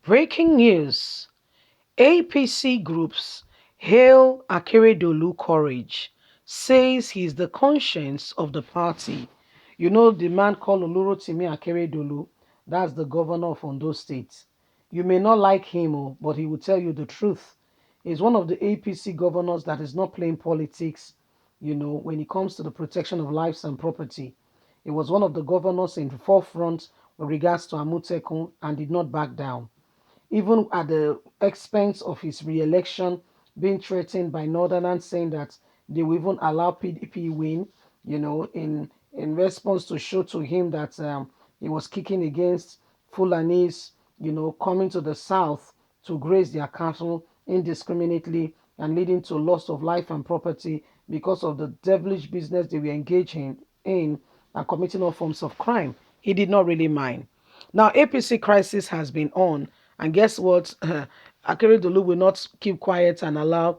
Breaking news. APC groups hail Akeredolu courage, says he's the conscience of the party. You know the man called Olurotimi Akeredolu, that's the governor of Ondo State. You may not like him, but he will tell you the truth. He's one of the APC governors that is not playing politics, when it comes to the protection of lives and property. He was one of the governors in the forefront with regards to Amutekun and did not back down even at the expense of his re-election, being threatened by Northerners saying that they will even allow PDP win, in response to show to him that he was kicking against Fulanis, coming to the south to graze their cattle indiscriminately and leading to loss of life and property because of the devilish business they were engaging in and committing all forms of crime. He did not really mind. Now, APC crisis has been on, and guess what? Akeredolu will not keep quiet and allow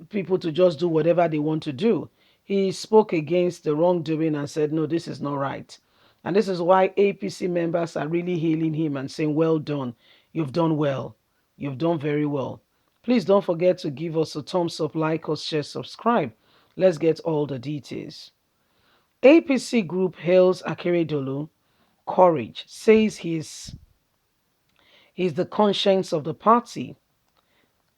people to just do whatever they want to do. He spoke against the wrongdoing and said, "No, this is not right." And this is why APC members are really hailing him and saying, "Well done, you've done well, you've done very well." Please don't forget to give us a thumbs up, like us, share, subscribe. Let's get all the details. APC group hails Akeredolu courage, says he's the conscience of the party.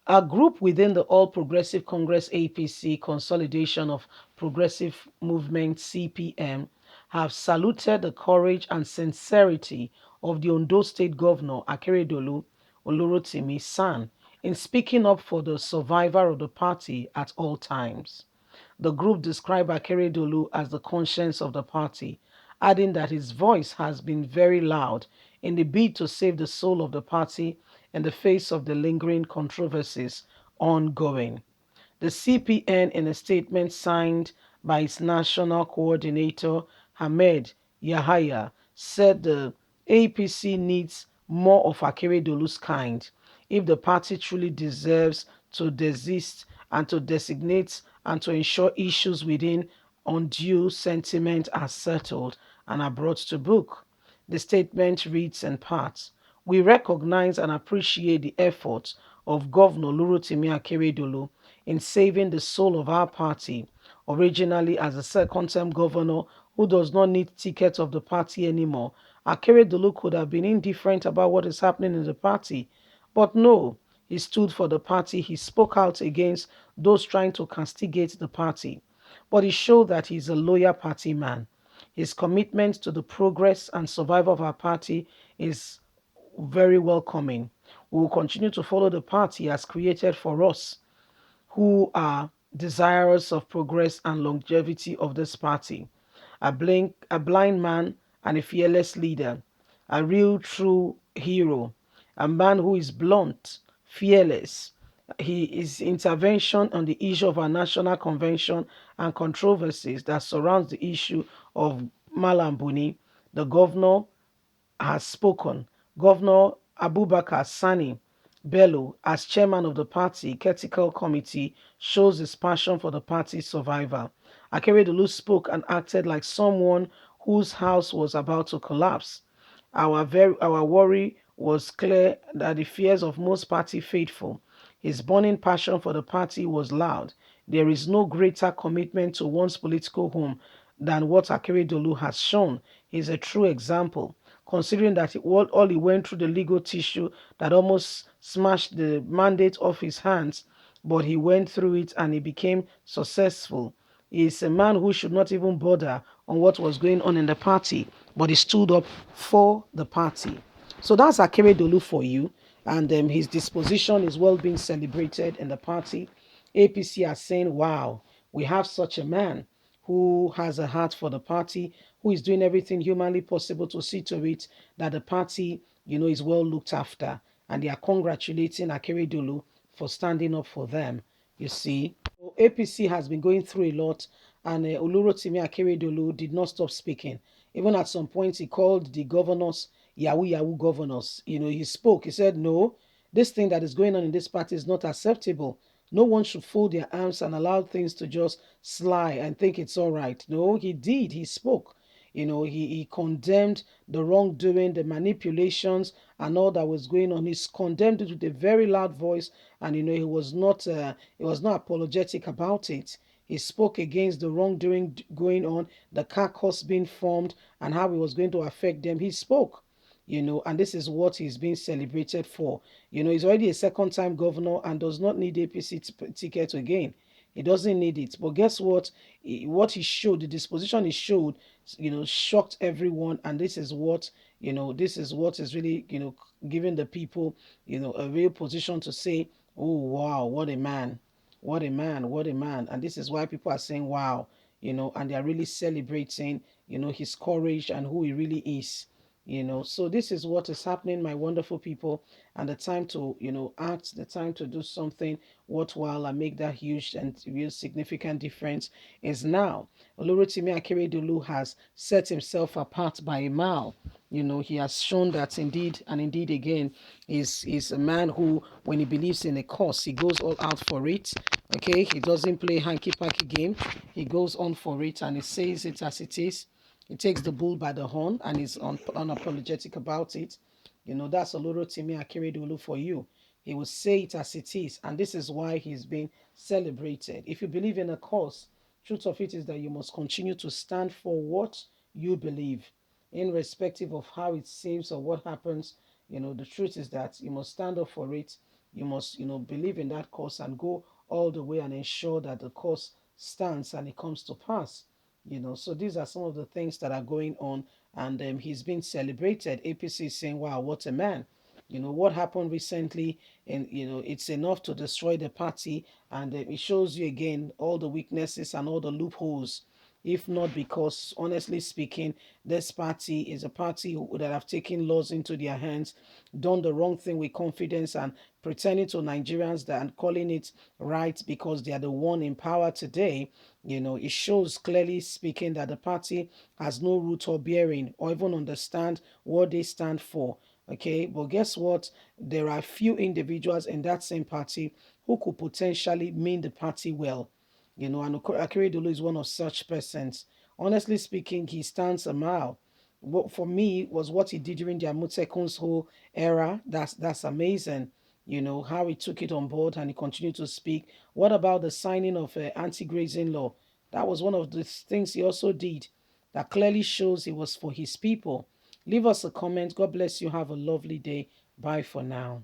A group within the All Progressive Congress APC Consolidation of Progressive Movement CPM have saluted the courage and sincerity of the Ondo State Governor Akeredolu Olorotimi San in speaking up for the survivor of the party at all times. The group described Akeredolu as the conscience of the party, adding that his voice has been very loud in the bid to save the soul of the party in the face of the lingering controversies ongoing. The CPN, in a statement signed by its national coordinator, Hamed Yahaya, said the APC needs more of Akeredolu's kind if the party truly deserves to desist and to designate and to ensure issues within undue sentiment are settled and are brought to book. The statement reads in part, "We recognize and appreciate the efforts of Governor Olurotimi Akeredolu in saving the soul of our party, originally as a second-term governor who does not need ticket of the party anymore. Akeredolu could have been indifferent about what is happening in the party, but no, he stood for the party. He spoke out against those trying to castigate the party. But he showed that he's a loyal party man. His commitment to the progress and survival of our party is very welcoming. We will continue to follow the path he has created for us who are desirous of progress and longevity of this party. A blind man and a fearless leader, a real true hero, a man who is blunt, fearless. His intervention on the issue of our national convention and controversies that surrounds the issue of Malambuni, the governor has spoken. Governor Abubakar Sani Bello, as chairman of the party critical committee, shows his passion for the party's survival. Akeredolu spoke and acted like someone whose house was about to collapse. Our worry was clear that the fears of most party faithful. His burning passion for the party was loud. There is no greater commitment to one's political home than what Akeredolu has shown. He is a true example, considering that all he went through the legal tissue that almost smashed the mandate off his hands, but he went through it and he became successful. He is a man who should not even bother on what was going on in the party, but he stood up for the party. So that's Akeredolu for you, and his disposition is well being celebrated in the party. APC are saying, wow, we have such a man who has a heart for the party, who is doing everything humanly possible to see to it that the party, is well looked after. And they are congratulating Akeredolu for standing up for them. You see, APC has been going through a lot, and Olurotimi Akeredolu did not stop speaking. Even at some point, he called the governors Yahoo Yahoo governors. He spoke. He said, "No, this thing that is going on in this party is not acceptable. No one should fold their arms and allow things to just slide and think it's all right." No, he did. He spoke. He condemned the wrongdoing, the manipulations, and all that was going on. He's condemned it with a very loud voice, and he was not apologetic about it. He spoke against the wrongdoing going on, the carcass being formed, and how it was going to affect them. He spoke. And this is what he's being celebrated for. He's already a second time governor and does not need APC ticket again. He doesn't need it. But guess what? What he showed, the disposition he showed, shocked everyone. And this is what is really, giving the people, a real position to say, oh, wow, what a man. What a man, what a man. And this is why people are saying, wow, and they're really celebrating, his courage and who he really is. So this is what is happening, my wonderful people, and the time to act, the time to do something worthwhile and make that huge and real significant difference is now. Olurotimi Akeredolu has set himself apart by a mile. He has shown that indeed and indeed again is a man who, when he believes in a cause, he goes all out for it. Okay, he doesn't play hanky-panky game. He goes on for it and he says it as it is. He takes the bull by the horn and is unapologetic about it. That's Olurotimi Akeredolu for you. He will say it as it is, and this is why he's being celebrated. If you believe in a cause, truth of it is that you must continue to stand for what you believe, irrespective of how it seems or what happens. The truth is that you must stand up for it. You must, believe in that cause and go all the way and ensure that the cause stands and it comes to pass. So these are some of the things that are going on, and he's been celebrated. APC is saying, wow, what a man. What happened recently, and it's enough to destroy the party, and it shows you again all the weaknesses and all the loopholes. If not because, honestly speaking, this party is a party that have taken laws into their hands, done the wrong thing with confidence, and pretending to Nigerians that and calling it right because they are the one in power today. It shows clearly speaking that the party has no root or bearing or even understand what they stand for. Okay, but guess what? There are few individuals in that same party who could potentially mean the party well. And Akeredolu is one of such persons. Honestly speaking, he stands a mile. What for me was what he did during the Amotekun's whole era. That's amazing. How he took it on board and he continued to speak. What about the signing of anti-grazing law? That was one of the things he also did. That clearly shows he was for his people. Leave us a comment. God bless you. Have a lovely day. Bye for now.